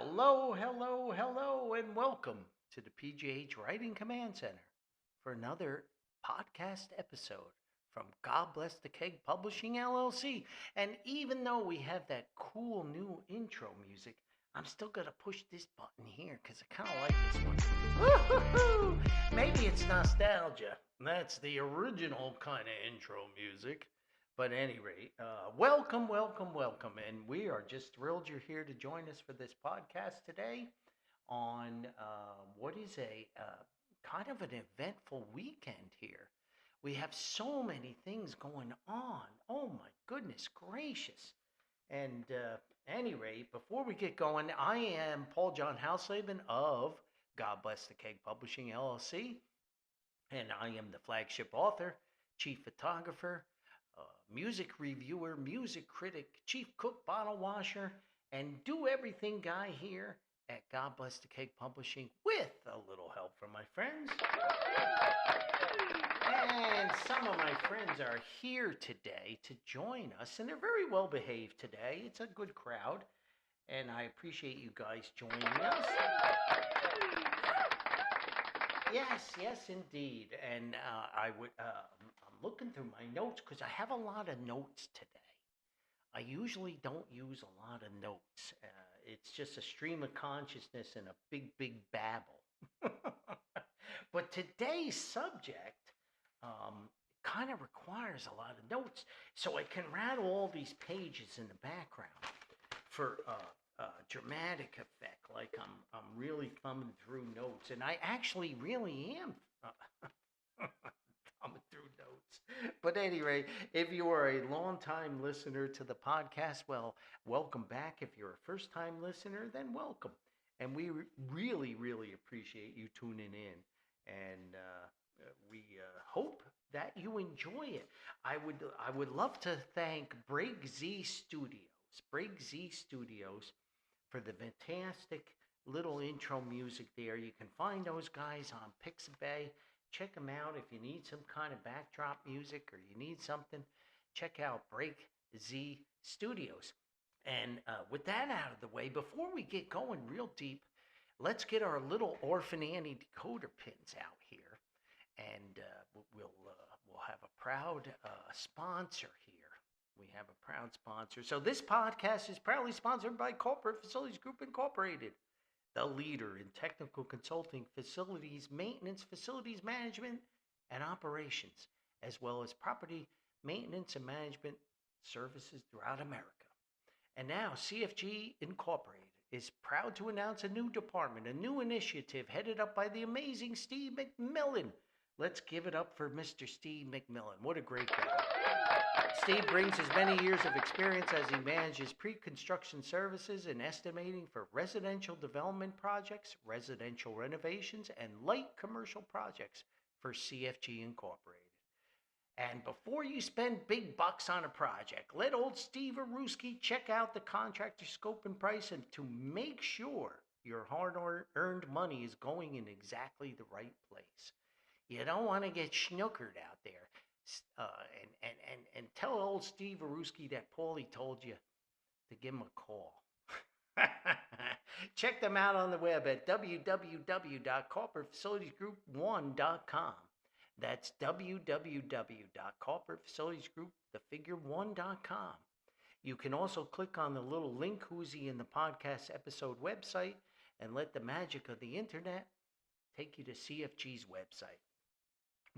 Hello, and welcome to the PJH Writing Command Center for another podcast episode from God Bless the Keg Publishing LLC. And even though we have that cool new intro music, I'm still going to push this button here because I kind of like this one. Woo-hoo-hoo! Maybe it's nostalgia. That's the original kind of intro music. But at any rate, welcome. And we are just thrilled you're here to join us for this podcast today on what is a kind of an eventful weekend here. We have so many things going on. Oh, my goodness gracious. And any rate, before we get going, I am Paul John Hausleben of God Bless the Keg Publishing LLC, and I am the flagship author, chief photographer, music reviewer, music critic, chief cook, bottle washer, and do everything guy here at God Bless the Keg Publishing with a little help from my friends. And some of my friends are here today to join us, and they're very well behaved today. It's a good crowd, and I appreciate you guys joining us. Yes, indeed. And I'm looking through my notes because I have a lot of notes today. I usually don't use a lot of notes. It's just a stream of consciousness and a big babble. But today's subject kind of requires a lot of notes, so I can rattle all these pages in the background for dramatic effect, like I'm really thumbing through notes, and I actually really am thumbing through notes. But anyway, if you are a long-time listener to the podcast, well, welcome back. If you're a first-time listener, then welcome, and we really appreciate you tuning in, and we hope that you enjoy it. I would love to thank Brig Z Studios for the fantastic little intro music there. You can find those guys on Pixabay. Check them out if you need some kind of backdrop music or you need something. Check out Brig Z Studios. And with that out of the way, before we get going real deep, let's get our little Orphan Annie decoder pins out here. And we'll have a proud sponsor here. We have a proud sponsor. So this podcast is proudly sponsored by Corporate Facilities Group Incorporated, the leader in technical consulting, facilities maintenance, facilities management, and operations, as well as property maintenance and management services throughout America. And now CFG Incorporated is proud to announce a new department, a new initiative headed up by the amazing Steve McMillan. Let's give it up for Mr. Steve McMillan. What a great guy. Steve brings as many years of experience as he manages pre-construction services and estimating for residential development projects, residential renovations, and light commercial projects for CFG Incorporated. And before you spend big bucks on a project, let old Steve Aruski check out the contractor scope and price and to make sure your hard-earned money is going in exactly the right place. You don't want to get snookered out there. And tell old Steve Aruski that Paulie told you to give him a call. Check them out on the web at www.corporatefacilitiesgroup1.com. That's www.corporatefacilitiesgroup1.com. You can also click on the little link koozie in the podcast episode website and let the magic of the internet take you to CFG's website.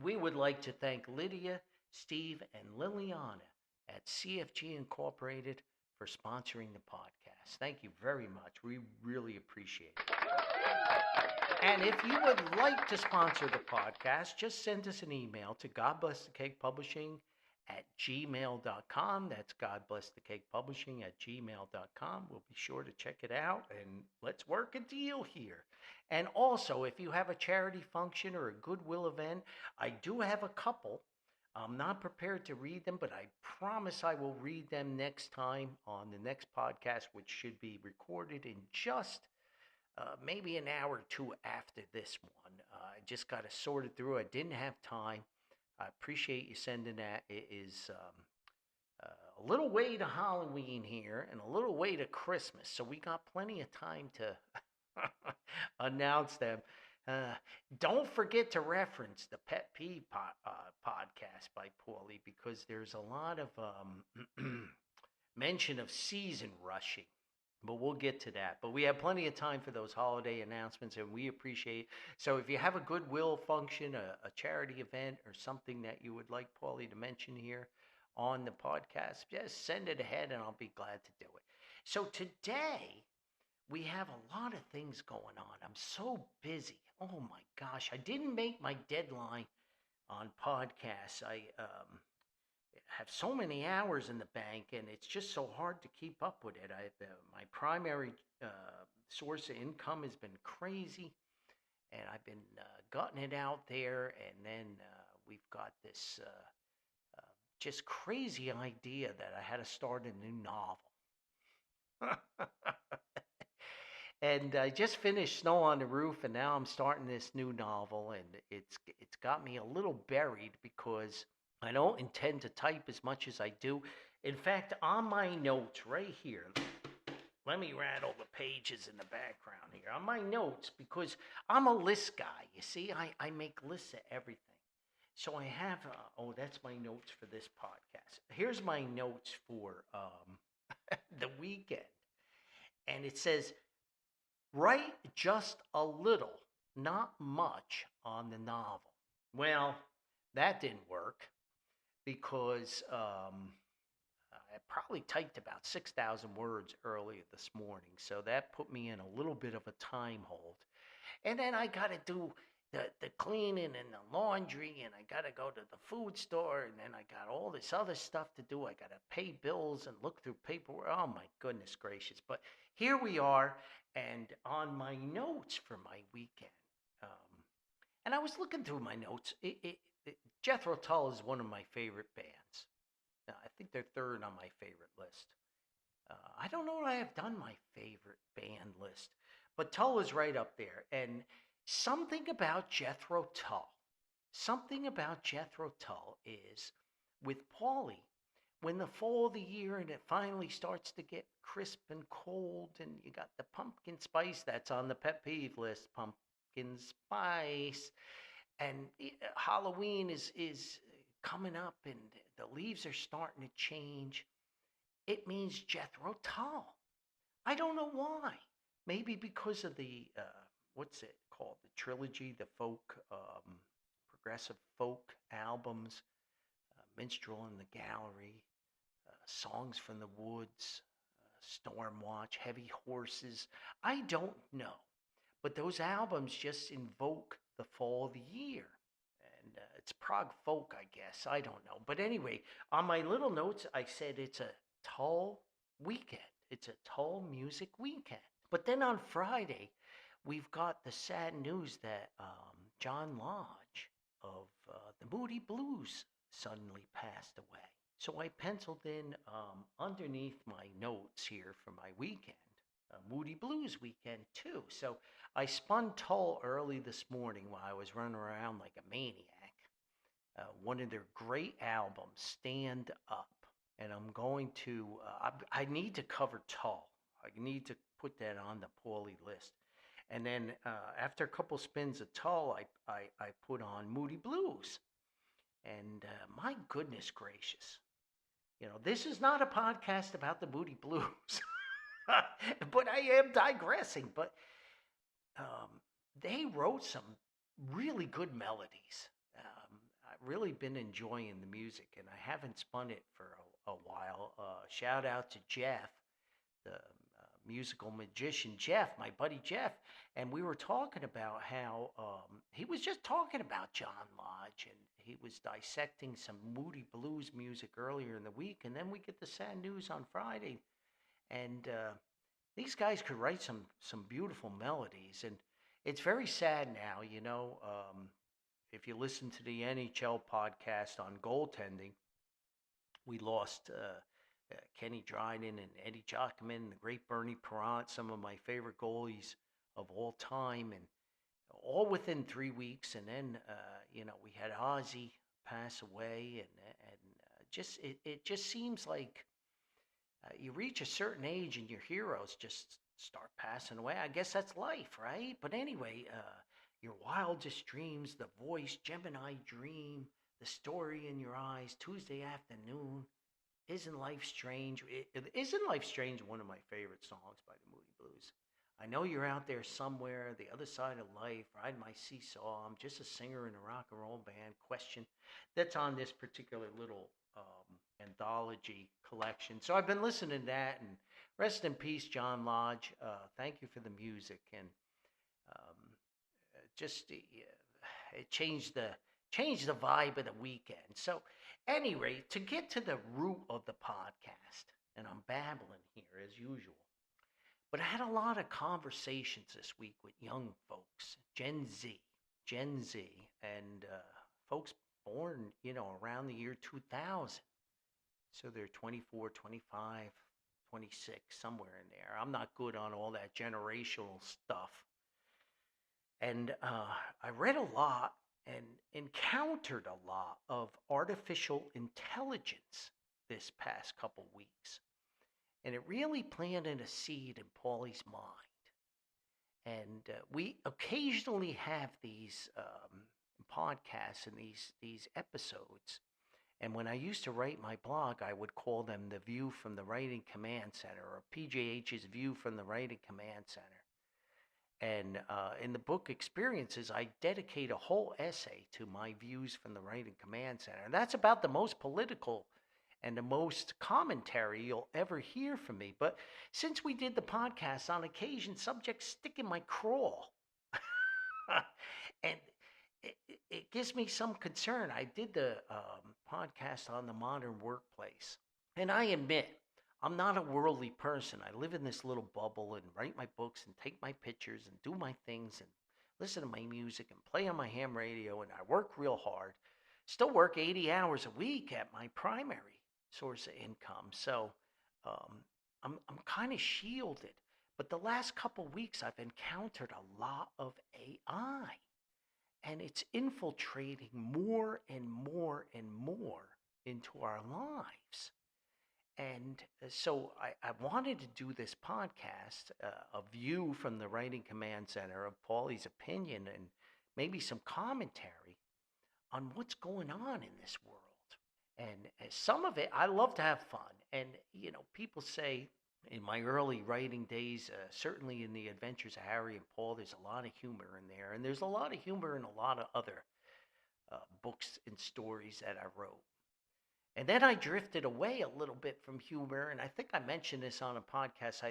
We would like to thank Lydia, Steve, and Liliana at CFG Incorporated for sponsoring the podcast. Thank you very much. We really appreciate it. And if you would like to sponsor the podcast, just send us an email to godblessthecakpublishing@gmail.com. That's godblessthecakpublishing@gmail.com. We'll be sure to check it out, and let's work a deal here. And also, if you have a charity function or a goodwill event, I do have a couple. I'm not prepared to read them, but I promise I will read them next time on the next podcast, which should be recorded in just maybe an hour or two after this one. I just got to sort it through. I didn't have time. I appreciate you sending that. It is a little way to Halloween here and a little way to Christmas, so we got plenty of time to announce them. Uh, don't forget to reference the Pet Peeve podcast by Paulie, because there's a lot of mention of season rushing. But we'll get to that. But we have plenty of time for those holiday announcements, and we appreciate. So if you have a goodwill function, a charity event, or something that you would like Paulie to mention here on the podcast, just send it ahead, and I'll be glad to do it. So today we have a lot of things going on. I'm so busy. Oh my gosh, I didn't make my deadline on podcasts. I have so many hours in the bank, and it's just so hard to keep up with it. My primary source of income has been crazy, and I've been gutting it out there. And then we've got this just crazy idea that I had to start a new novel. And I just finished Snow on the Roof, and now I'm starting this new novel, and it's got me a little buried because I don't intend to type as much as I do. In fact, on my notes right here, let me rattle the pages in the background here. On my notes, because I'm a list guy, you see, I make lists of everything. So I have, that's my notes for this podcast. Here's my notes for the weekend. And it says, write just a little, not much, on the novel. Well, that didn't work, because I probably typed about 6,000 words earlier this morning. So that put me in a little bit of a time hold. And then I got to do the cleaning and the laundry, and I got to go to the food store, and then I got all this other stuff to do. I got to pay bills and look through paperwork. Oh, my goodness gracious. But here we are, and on my notes for my weekend, and I was looking through my notes. Jethro Tull is one of my favorite bands. I think they're third on my favorite list. I don't know that I have done my favorite band list, but Tull is right up there. And something about Jethro Tull is, with Paulie, when the fall of the year and it finally starts to get crisp and cold, and you got the pumpkin spice that's on the pet peeve list, pumpkin spice, and Halloween is coming up, and the leaves are starting to change. It means Jethro Tull. I don't know why. Maybe because of the what's it called? The trilogy, the folk, progressive folk albums, Minstrel in the Gallery, Songs from the Woods, Stormwatch, Heavy Horses. I don't know. But those albums just invoke the fall of the year. And it's prog folk, I guess. I don't know. But anyway, on my little notes, I said it's a Tull weekend. It's a Tull music weekend. But then on Friday, we've got the sad news that John Lodge of the Moody Blues suddenly passed away. So I penciled in underneath my notes here for my weekend, Moody Blues weekend too. So I spun Tull early this morning while I was running around like a maniac. One of their great albums, Stand Up. And I'm going to, I need to cover Tull. I need to put that on the Paulie list. And then after a couple spins of Tull, I put on Moody Blues. And my goodness gracious. You know, this is not a podcast about the Moody Blues. But I am digressing. But they wrote some really good melodies. I've really been enjoying the music, and I haven't spun it for a while. Shout out to Jeff, the musical magician Jeff, my buddy Jeff, and we were talking about how he was just talking about John Lodge, and he was dissecting some Moody Blues music earlier in the week, and then we get the sad news on Friday, and these guys could write some beautiful melodies, and it's very sad now, you know. If you listen to the NHL podcast on goaltending, we lost Kenny Dryden and Eddie Jockman, the great Bernie Perrant, some of my favorite goalies of all time, and all within 3 weeks. And then, you know, we had Ozzy pass away, and it just seems like you reach a certain age and your heroes just start passing away. I guess that's life, right? But anyway, your wildest dreams, the voice, Gemini dream, the story in your eyes, Tuesday afternoon. Isn't Life Strange? Isn't Life Strange one of my favorite songs by the Moody Blues? I know you're out there somewhere, the other side of life, riding my seesaw. I'm just a singer in a rock and roll band. Question that's on this particular little anthology collection. So I've been listening to that, and rest in peace, John Lodge. Thank you for the music, and um, it changed the vibe of the weekend. So anyway, to get to the root of the podcast, and I'm babbling here as usual, but I had a lot of conversations this week with young folks, Gen Z, and folks born, around the year 2000. So they're 24, 25, 26, somewhere in there. I'm not good on all that generational stuff. And I read a lot and encountered a lot of artificial intelligence this past couple weeks. And it really planted a seed in Paulie's mind. And we occasionally have these podcasts and these episodes. And when I used to write my blog, I would call them The View from the Writing Command Center, or PJH's View from the Writing Command Center. And in the book Experiences, I dedicate a whole essay to my views from the Writing Command Center. And that's about the most political and the most commentary you'll ever hear from me. But since we did the podcast, on occasion, subjects stick in my craw. And it gives me some concern. I did the podcast on the modern workplace. And I admit, I'm not a worldly person. I live in this little bubble and write my books and take my pictures and do my things and listen to my music and play on my ham radio. And I work real hard. Still work 80 hours a week at my primary source of income. So I'm kind of shielded. But the last couple weeks, I've encountered a lot of AI. And it's infiltrating more and more and more into our lives. And so I wanted to do this podcast, a view from the Writing Command Center of Paulie's opinion and maybe some commentary on what's going on in this world. And some of it, I love to have fun. And, people say in my early writing days, certainly in the Adventures of Harry and Paul, there's a lot of humor in there. And there's a lot of humor in a lot of other books and stories that I wrote. And then I drifted away a little bit from humor, and I think I mentioned this on a podcast.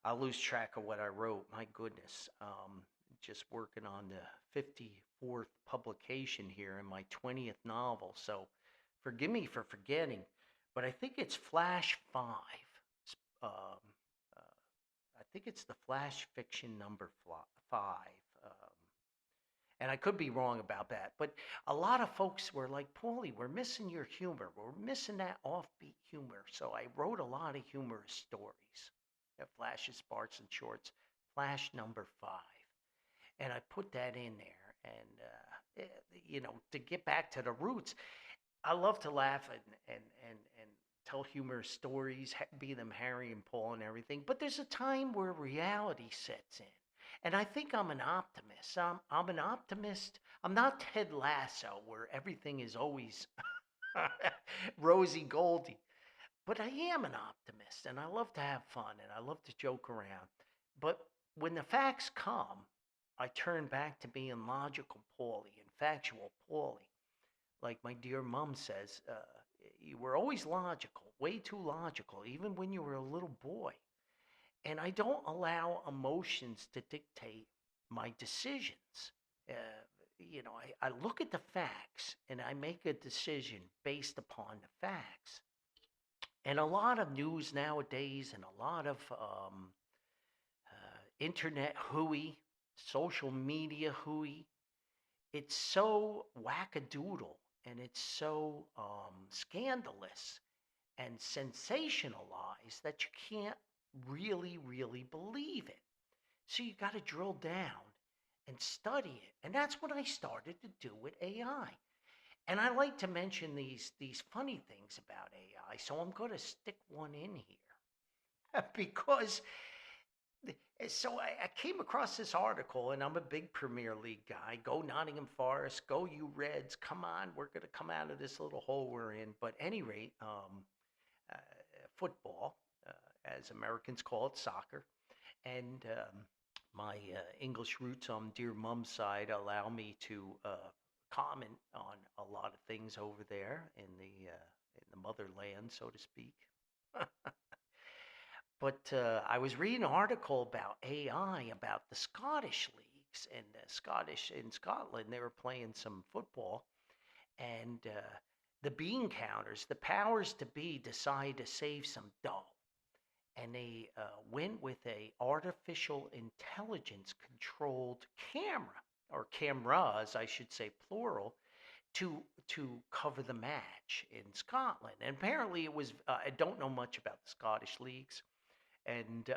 I lose track of what I wrote. My goodness, just working on the 54th publication here in my 20th novel. So forgive me for forgetting, but I think it's Flash 5. I think it's the Flash fiction number 5. And I could be wrong about that. But a lot of folks were like, Paulie, we're missing your humor. We're missing that offbeat humor. So I wrote a lot of humorous stories. Flashes, Sparks, and Shorts. Flash number 5. And I put that in there. And, to get back to the roots, I love to laugh and tell humorous stories, be them Harry and Paul and everything. But there's a time where reality sets in. And I think I'm an optimist. I'm an optimist. I'm not Ted Lasso, where everything is always rosy goldy. But I am an optimist, and I love to have fun, and I love to joke around. But when the facts come, I turn back to being logical Paulie and factual Paulie. Like my dear mom says, you were always logical, way too logical, even when you were a little boy. And I don't allow emotions to dictate my decisions. I look at the facts and I make a decision based upon the facts. And a lot of news nowadays and a lot of internet hooey, social media hooey, it's so wackadoodle and it's so scandalous and sensationalized that you can't really believe it. So you got to drill down and study it. And that's what I started to do with AI. And I like to mention these funny things about AI, so I'm going to stick one in here because so I came across this article, and I'm a big Premier League guy. Go Nottingham Forest, go you Reds! Come on, we're going to come out of this little hole we're in. But at any rate, uh, football, as Americans call it, soccer, and my English roots on dear mum's side allow me to comment on a lot of things over there in the motherland, so to speak. But I was reading an article about AI about the Scottish leagues, and Scottish in Scotland they were playing some football, and the bean counters, the powers to be, decide to save some dough, and they went with a artificial intelligence controlled camera, or cameras, I should say, plural, to cover the match in Scotland. And apparently, it was I don't know much about the Scottish leagues, and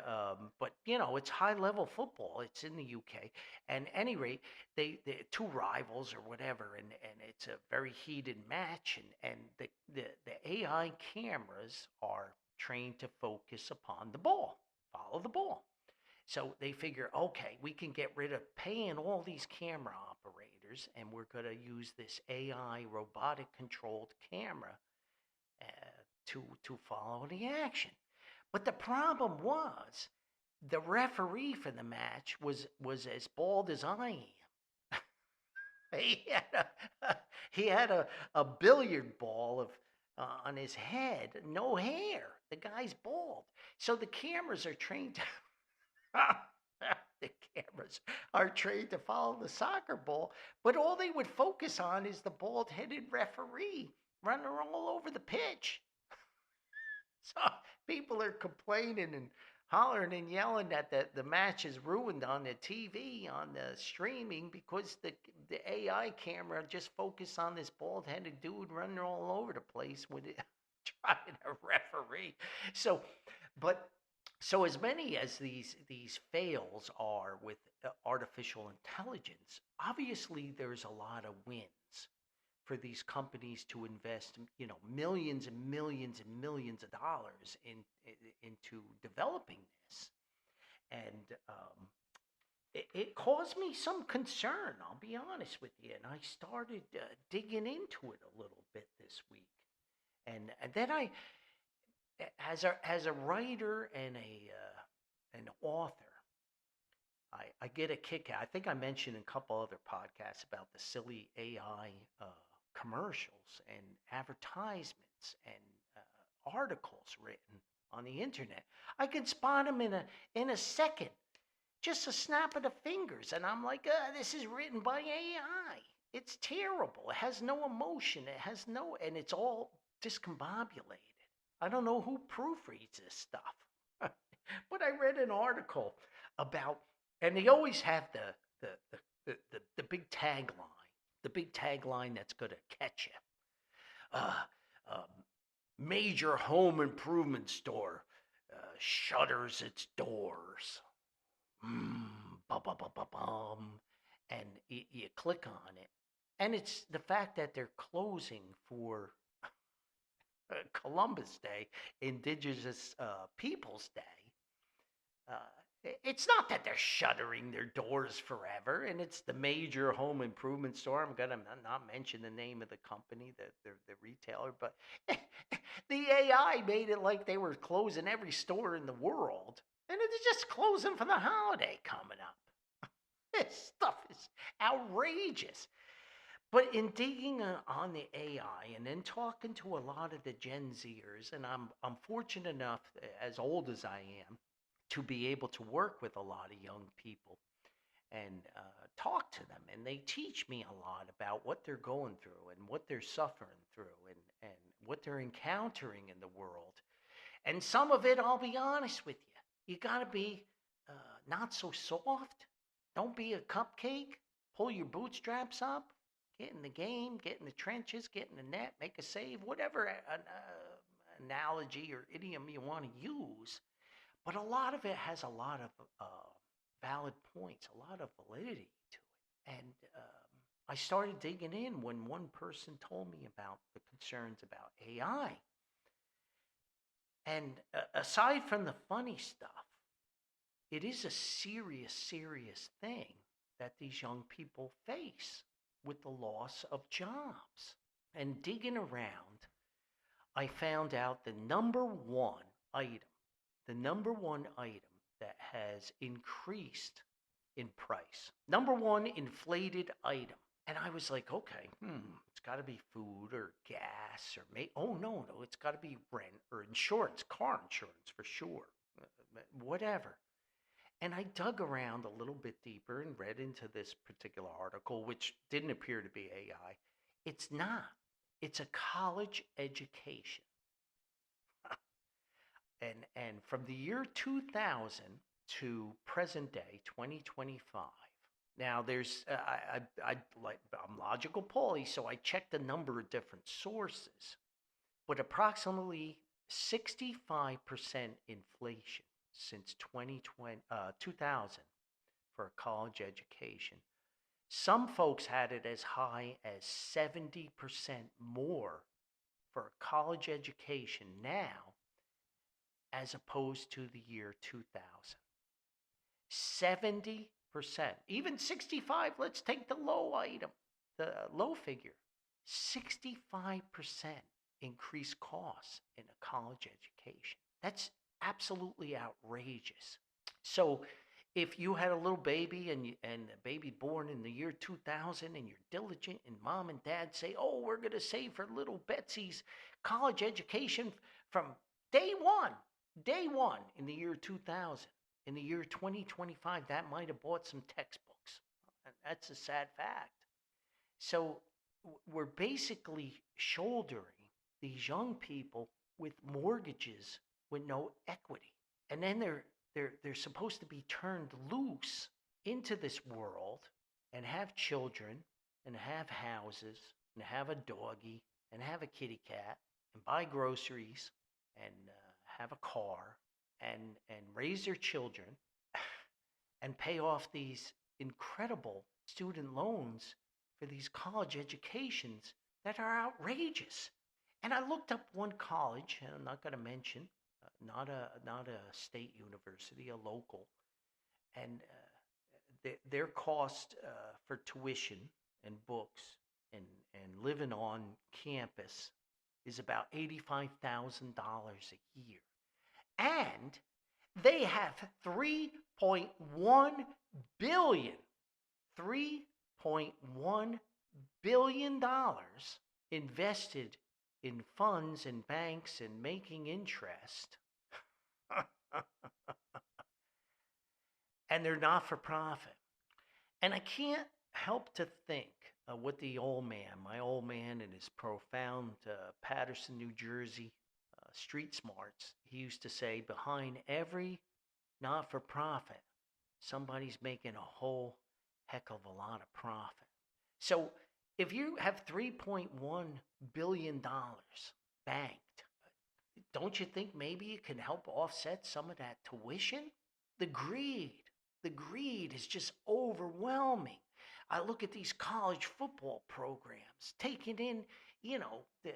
but it's high level football. It's in the UK, and at any rate, they two rivals or whatever, and it's a very heated match, and the AI cameras are trained to focus upon the ball, follow the ball. So they figure, okay, we can get rid of paying all these camera operators, and we're going to use this AI robotic controlled camera to follow the action. But the problem was the referee for the match was as bald as I am. He had he had a billiard ball of on his head, no hair. The guy's bald. So the cameras are trained to the cameras are trained to follow the soccer ball, but all they would focus on is the bald-headed referee running all over the pitch. So people are complaining and hollering and yelling that the match is ruined on the TV, on the streaming, because the AI camera just focused on this bald-headed dude running all over the place with it, trying to referee. So, but so as many as these fails are with artificial intelligence, obviously there's a lot of wins for these companies to invest, millions and millions and millions of dollars into developing this, and it caused me some concern. I'll be honest with you, and I started digging into it a little bit this week, and then as a writer and an author, I get a kick out. I think I mentioned in a couple other podcasts about the silly AI commercials and advertisements and articles written on the internet. I can spot them in a second, just a snap of the fingers, and I'm like, this is written by AI. It's terrible. It has no emotion. It has no, and it's all discombobulated. I don't know who proofreads this stuff. But I read an article about, and they always have the big tagline, that's going to catch you. Uh, Major home improvement store shutters its doors. Bum. And you click on it, and it's the fact that they're closing for Columbus Day, Indigenous Peoples Day. It's not that they're shuttering their doors forever, and it's the major home improvement store. I'm going to not mention the name of the company, the retailer, but the AI made it like they were closing every store in the world, and it's just closing for the holiday coming up. This stuff is outrageous. But in digging on the AI and then talking to a lot of the Gen Zers, and I'm fortunate enough, as old as I am, to be able to work with a lot of young people and talk to them, and they teach me a lot about what they're going through and what they're suffering through, and what they're encountering in the world. And some of it, I'll be honest with you, you got to be not so soft. Don't be a cupcake. Pull your bootstraps up. Get in the game. Get in the trenches. Get in the net. Make a save. Whatever analogy or idiom you want to use. But a lot of it has a lot of valid points, a lot of validity to it. And I started digging in when one person told me about the concerns about AI. And aside from the funny stuff, it is a serious, serious thing that these young people face with the loss of jobs. And digging around, I found out the number one item that has increased in price, number one inflated item. And I was like, okay, it's got to be food or gas or no, it's got to be rent or insurance, car insurance for sure, whatever. And I dug around a little bit deeper and read into this particular article, which didn't appear to be AI. It's not. It's a college education. And from the year 2000 to present day 2025. Now there's I'm logical Paulie, so I checked a number of different sources, but approximately 65% inflation since 2000 for a college education. Some folks had it as high as 70% more for a college education now as opposed to the year 2000. 70%, even 65, let's take the low item, the low figure. 65% increased costs in a college education. That's absolutely outrageous. So if you had a little baby and a baby born in the year 2000 and you're diligent and mom and dad say, oh, we're going to save for little Betsy's college education from day one in the year 2000. In the year 2025, that might have bought some textbooks. That's a sad fact. So we're basically shouldering these young people with mortgages with no equity. And then they're supposed to be turned loose into this world and have children and have houses and have a doggy and have a kitty cat and buy groceries and have a car and raise their children and pay off these incredible student loans for these college educations that are outrageous. And I looked up one college, and I'm not going to mention, not a state university, a local, and their cost for tuition and books and living on campus is about $85,000 a year. And they have $3.1 billion invested in funds and banks and making interest. And they're not for profit. And I can't help to think of what my old man in his profound Paterson, New Jersey street smarts, he used to say, behind every not-for-profit, somebody's making a whole heck of a lot of profit. So if you have $3.1 billion banked, don't you think maybe it can help offset some of that tuition? The greed is just overwhelming. I look at these college football programs taking in, the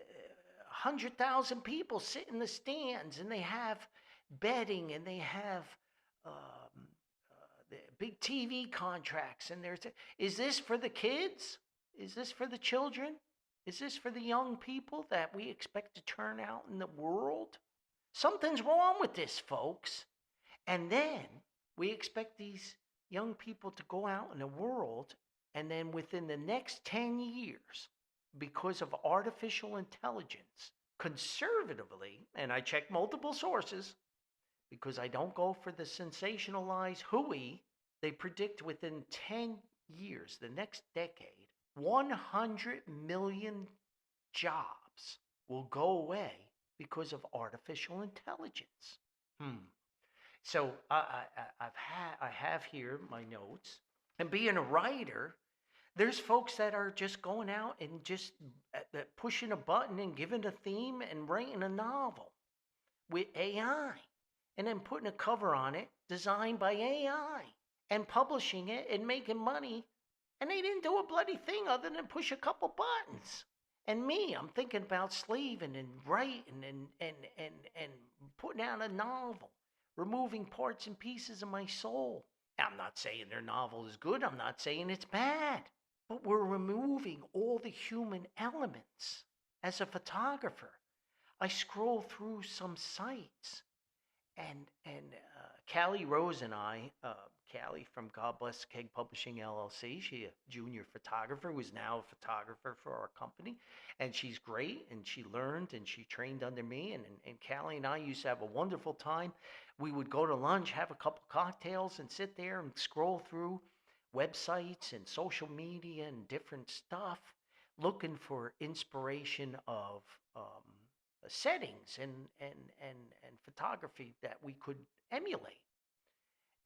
100,000 people sit in the stands, and they have betting, and they have the big TV contracts, and is this for the kids? Is this for the children? Is this for the young people that we expect to turn out in the world? Something's wrong with this, folks. And then we expect these young people to go out in the world, and then within the next 10 years, because of artificial intelligence, conservatively, and I check multiple sources because I don't go for the sensationalized hooey, they predict within 10 years, the next decade, 100 million jobs will go away because of artificial intelligence. So I have here my notes. And being a writer, there's folks that are just going out and just pushing a button and giving a theme and writing a novel with AI, and then putting a cover on it designed by AI and publishing it and making money And they didn't do a bloody thing other than push a couple buttons. And me, I'm thinking about slaving and writing and putting out a novel, removing parts and pieces of my soul. I'm not saying their novel is good, I'm not saying it's bad, but we're removing all the human elements. As a photographer, I scroll through some sites, and Callie Rose and I, Callie from God Bless Keg Publishing LLC, she a junior photographer who is now a photographer for our company, and she's great, and she learned and she trained under me, and Callie and I used to have a wonderful time. We would go to lunch, have a couple cocktails, and sit there and scroll through websites and social media and different stuff, looking for inspiration of settings and photography that we could emulate.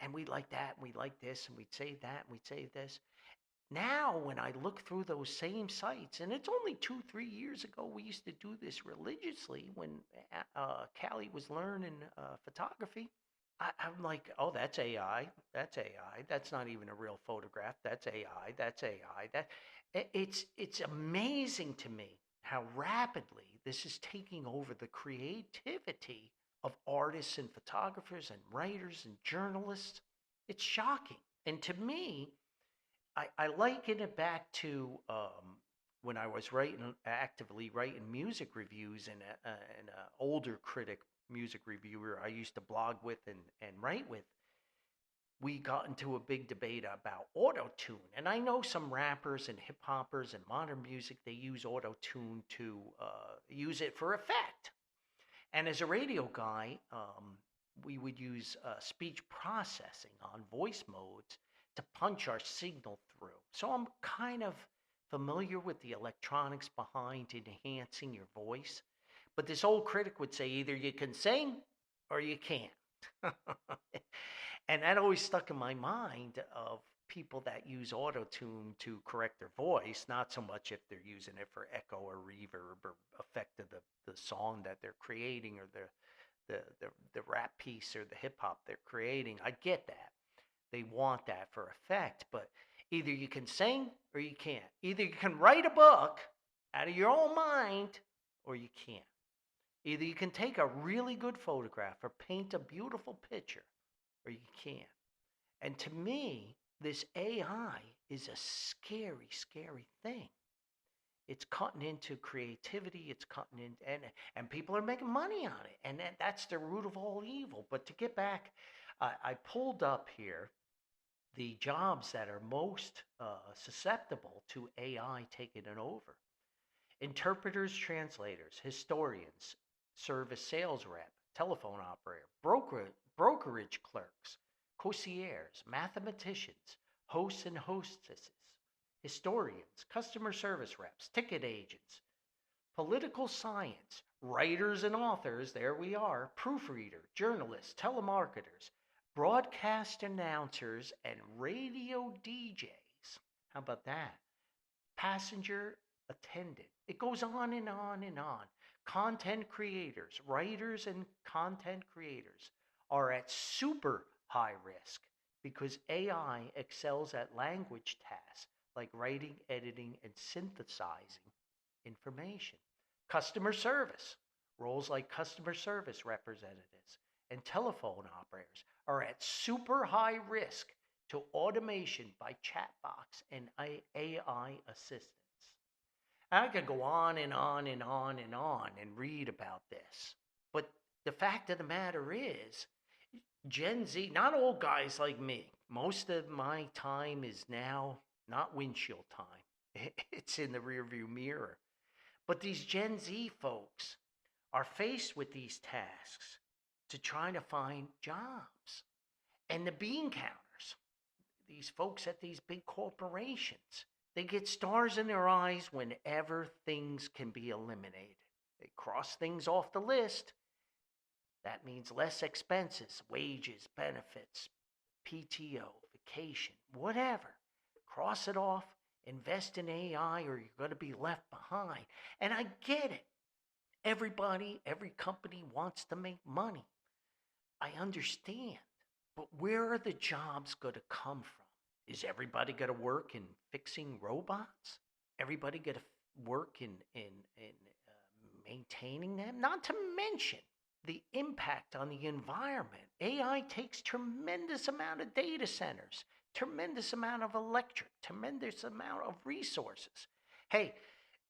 And we like that, and we like this, and we'd say that, and we'd say this. Now, when I look through those same sites, and it's only 2-3 years ago, we used to do this religiously when Callie was learning photography. I'm like, oh, that's AI. That's AI. That's not even a real photograph. That's AI. That's AI. It's amazing to me how rapidly this is taking over the creativity of artists and photographers and writers and journalists. It's shocking. And to me, I liken it back to when I was actively writing music reviews, and an older critic music reviewer I used to blog with and write with. We got into a big debate about auto-tune. And I know some rappers and hip-hoppers and modern music, they use auto-tune to use it for effect. And as a radio guy, we would use speech processing on voice modes to punch our signal through. So I'm kind of familiar with the electronics behind enhancing your voice. But this old critic would say either you can sing or you can't. And that always stuck in my mind of people that use auto-tune to correct their voice, not so much if they're using it for echo or reverb or effect of the song that they're creating, or the rap piece or the hip-hop they're creating. I get that. They want that for effect, but either you can sing or you can't. Either you can write a book out of your own mind or you can't. Either you can take a really good photograph or paint a beautiful picture, or you can't. And to me, this AI is a scary, scary thing. It's cutting into creativity. It's cutting in, and people are making money on it. And that's the root of all evil. But to get back, I pulled up here the jobs that are most susceptible to AI taking it over. Interpreters, translators, historians, service sales rep, telephone operator, brokerage clerks, concierges, mathematicians, hosts and hostesses, historians, customer service reps, ticket agents, political science, writers and authors, there we are, proofreader, journalists, telemarketers, broadcast announcers, and radio DJs. How about that? Passenger attendant. It goes on and on and on. Content creators, writers and content creators are at super high risk because AI excels at language tasks like writing, editing, and synthesizing information. Customer service, roles like customer service representatives and telephone operators are at super high risk to automation by chatbots and AI assistants. I could go on and on and on and on and read about this. But the fact of the matter is, Gen Z, not old guys like me, most of my time is now not windshield time. It's in the rearview mirror. But these Gen Z folks are faced with these tasks to try to find jobs. And the bean counters, these folks at these big corporations, they get stars in their eyes whenever things can be eliminated. They cross things off the list. That means less expenses, wages, benefits, PTO, vacation, whatever. Cross it off, invest in AI, or you're going to be left behind. And I get it. Everybody, every company wants to make money. I understand. But where are the jobs going to come from? Is everybody going to work in fixing robots? Everybody going to work in maintaining them? Not to mention the impact on the environment. AI takes tremendous amount of data centers, tremendous amount of electric, tremendous amount of resources. Hey,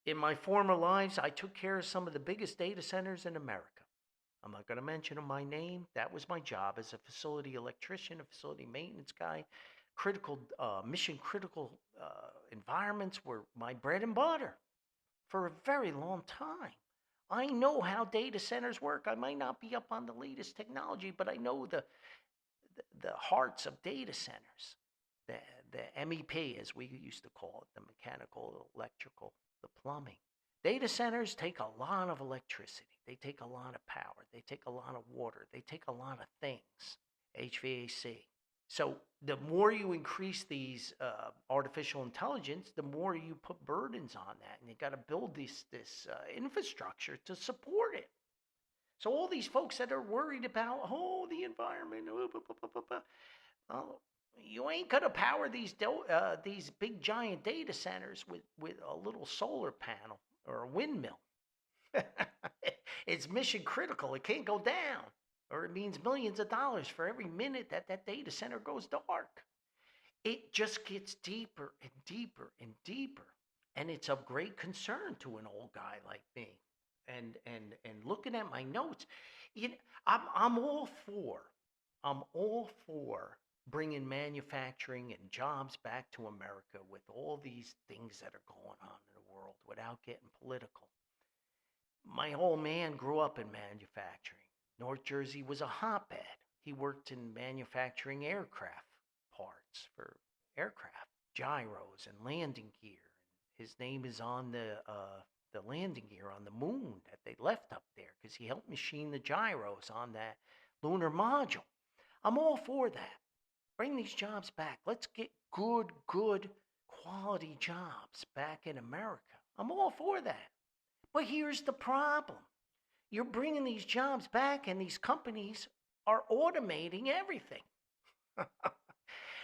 in my former lives, I took care of some of the biggest data centers in America. I'm not going to mention my name. That was my job as a facility electrician, a facility maintenance guy. Critical, mission critical environments were my bread and butter for a very long time. I know how data centers work. I might not be up on the latest technology, but I know the hearts of data centers, the MEP, as we used to call it, the mechanical, electrical, the plumbing. Data centers take a lot of electricity. They take a lot of power. They take a lot of water. They take a lot of things, HVAC. So the more you increase these artificial intelligence, the more you put burdens on that, and you got to build this infrastructure to support it. So all these folks that are worried about the environment, well, you ain't gonna power these big giant data centers with a little solar panel or a windmill. It's mission critical. It can't go down, or it means millions of dollars for every minute that data center goes dark. It just gets deeper and deeper and deeper, and it's of great concern to an old guy like me. And looking at my notes, I'm all for bringing manufacturing and jobs back to America with all these things that are going on in the world without getting political. My old man grew up in manufacturing. North Jersey was a hotbed. He worked in manufacturing aircraft parts for aircraft, gyros and landing gear. His name is on the landing gear on the moon that they left up there because he helped machine the gyros on that lunar module. I'm all for that. Bring these jobs back. Let's get good quality jobs back in America. I'm all for that. But here's the problem. You're bringing these jobs back and these companies are automating everything.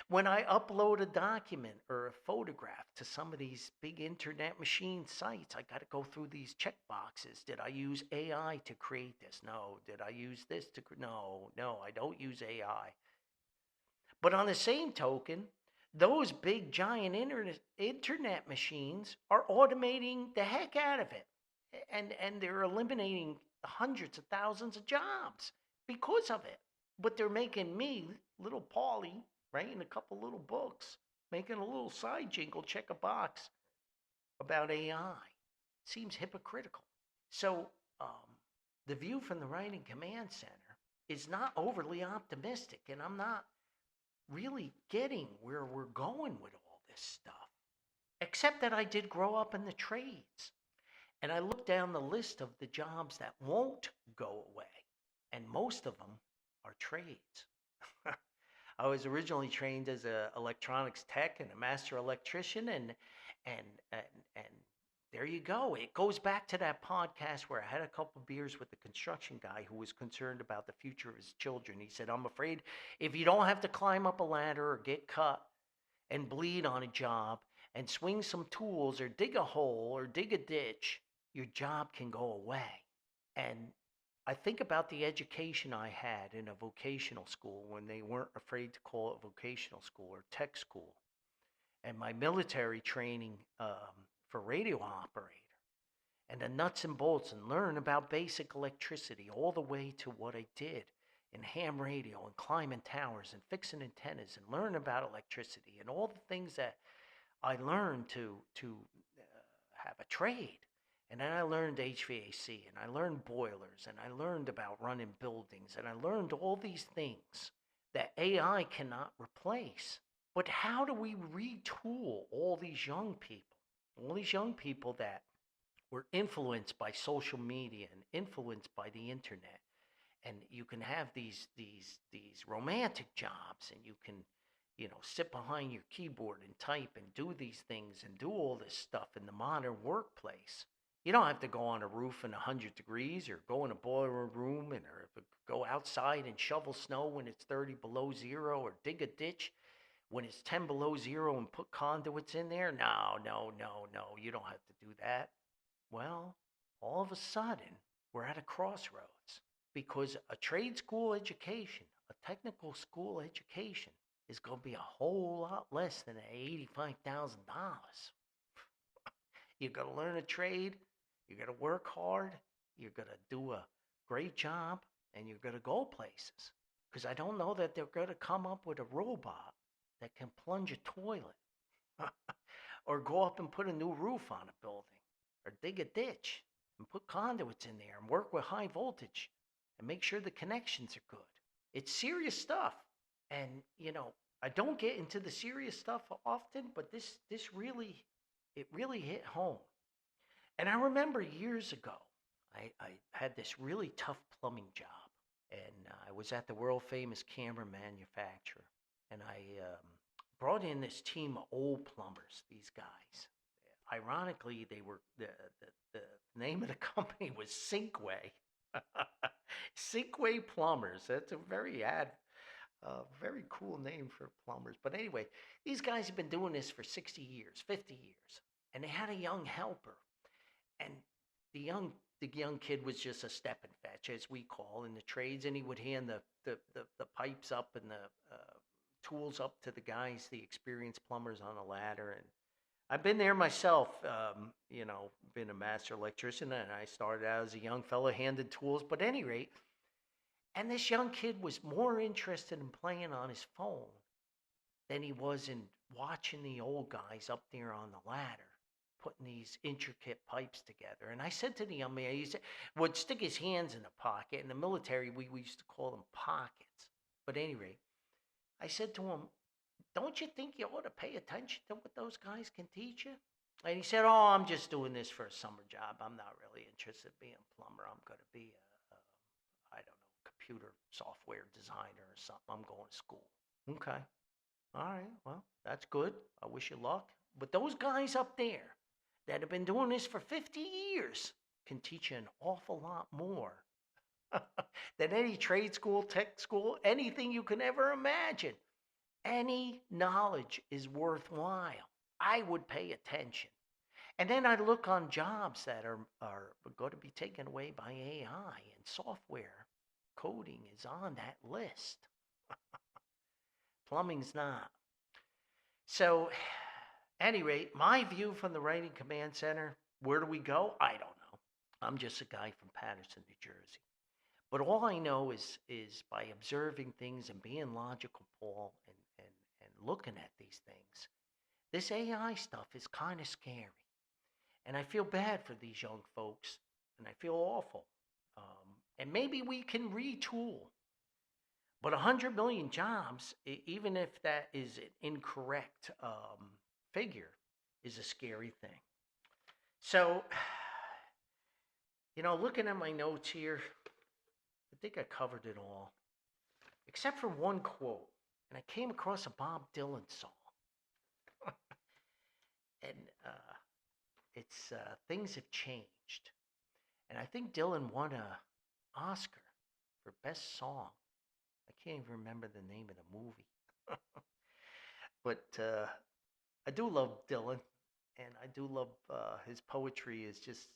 When I upload a document or a photograph to some of these big internet machine sites, I got to go through these check boxes. Did I use AI to create this? No. Did I use this to? No, I don't use AI. But on the same token, those big giant internet machines are automating the heck out of it. And they're eliminating hundreds of thousands of jobs because of it. But they're making me, little Paulie, writing a couple little books, making a little side jingle, check a box about AI. Seems hypocritical. So the view from the Writing Command Center is not overly optimistic, and I'm not really getting where we're going with all this stuff, except that I did grow up in the trades. And I looked down the list of the jobs that won't go away, and most of them are trades. I was originally trained as an electronics tech and a master electrician, and there you go. It goes back to that podcast where I had a couple beers with the construction guy who was concerned about the future of his children. He said, I'm afraid if you don't have to climb up a ladder or get cut and bleed on a job and swing some tools or dig a hole or dig a ditch, your job can go away. And I think about the education I had in a vocational school when they weren't afraid to call it vocational school or tech school, and my military training for radio operator, and the nuts and bolts, and learn about basic electricity all the way to what I did in ham radio and climbing towers and fixing antennas and learn about electricity and all the things that I learned to have a trade. And then I learned HVAC, and I learned boilers, and I learned about running buildings, and I learned all these things that AI cannot replace. But how do we retool all these young people that were influenced by social media and influenced by the internet? And you can have these romantic jobs, and you can, sit behind your keyboard and type and do these things and do all this stuff in the modern workplace. You don't have to go on a roof in 100 degrees or go in a boiler room or go outside and shovel snow when it's 30 below zero or dig a ditch when it's 10 below zero and put conduits in there? No, no, no, no. You don't have to do that. Well, all of a sudden, we're at a crossroads because a trade school education, a technical school education, is going to be a whole lot less than $85,000. You're going to learn a trade, you're going to work hard, you're going to do a great job, and you're going to go places. Because I don't know that they're going to come up with a robot that can plunge a toilet or go up and put a new roof on a building or dig a ditch and put conduits in there and work with high voltage and make sure the connections are good. It's serious stuff. And, I don't get into the serious stuff often, but this really hit home. And I remember years ago, I had this really tough plumbing job. And I was at the world famous camera manufacturer. And I brought in this team of old plumbers, these guys. Ironically, they were the name of the company was Sinkway. Sinkway Plumbers. That's a very cool name for plumbers. But anyway, these guys have been doing this for 60 years, 50 years. And they had a young helper. And the young kid was just a step and fetch, as we call in the trades, and he would hand the pipes up and the tools up to the guys, the experienced plumbers on a ladder. And I've been there myself, been a master electrician, and I started out as a young fellow handed tools. But at any rate, and this young kid was more interested in playing on his phone than he was in watching the old guys up there on the ladder putting these intricate pipes together. And I said to the young man, he would stick his hands in the pocket. In the military, we used to call them pockets. But at any rate, I said to him, don't you think you ought to pay attention to what those guys can teach you? And he said, oh, I'm just doing this for a summer job. I'm not really interested in being a plumber. I'm going to be I don't know, computer software designer or something. I'm going to school. Okay. All right. Well, that's good. I wish you luck. But those guys up there that have been doing this for 50 years can teach you an awful lot more than any trade school, tech school, anything you can ever imagine. Any knowledge is worthwhile. I would pay attention. And then I look on jobs that are going to be taken away by AI, and software coding is on that list. Plumbing's not. So, at any rate, my view from the Writing Command Center, where do we go? I don't know. I'm just a guy from Paterson, New Jersey. But all I know is by observing things and being logical, Paul, and looking at these things, this AI stuff is kind of scary. And I feel bad for these young folks, and I feel awful. And maybe we can retool. But 100 million jobs, even if that is an incorrect figure, is a scary thing. So, looking at my notes here, I think I covered it all, except for one quote. And I came across a Bob Dylan song. And it's Things Have Changed. And I think Dylan won an Oscar for Best Song. I can't even remember the name of the movie. But I do love Dylan, and I do love his poetry is just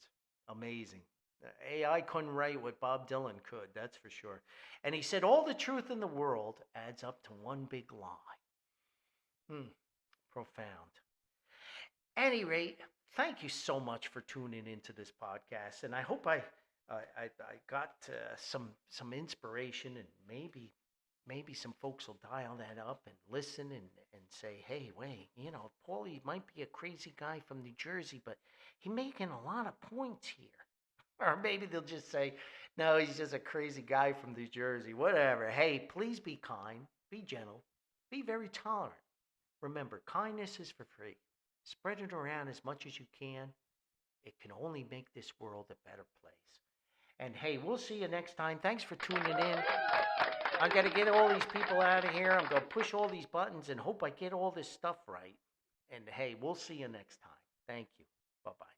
amazing. AI couldn't write what Bob Dylan could, that's for sure. And he said, all the truth in the world adds up to one big lie. Profound. Any rate, thank you so much for tuning into this podcast, and I hope I got some inspiration, and maybe some folks will dial that up and listen and say, hey, wait, Paulie might be a crazy guy from New Jersey, but he's making a lot of points here. Or maybe they'll just say, no, he's just a crazy guy from New Jersey, whatever. Hey, please be kind, be gentle, be very tolerant. Remember, kindness is for free. Spread it around as much as you can. It can only make this world a better place. And hey, we'll see you next time. Thanks for tuning in. I got to get all these people out of here. I'm going to push all these buttons and hope I get all this stuff right. And hey, we'll see you next time. Thank you. Bye-bye.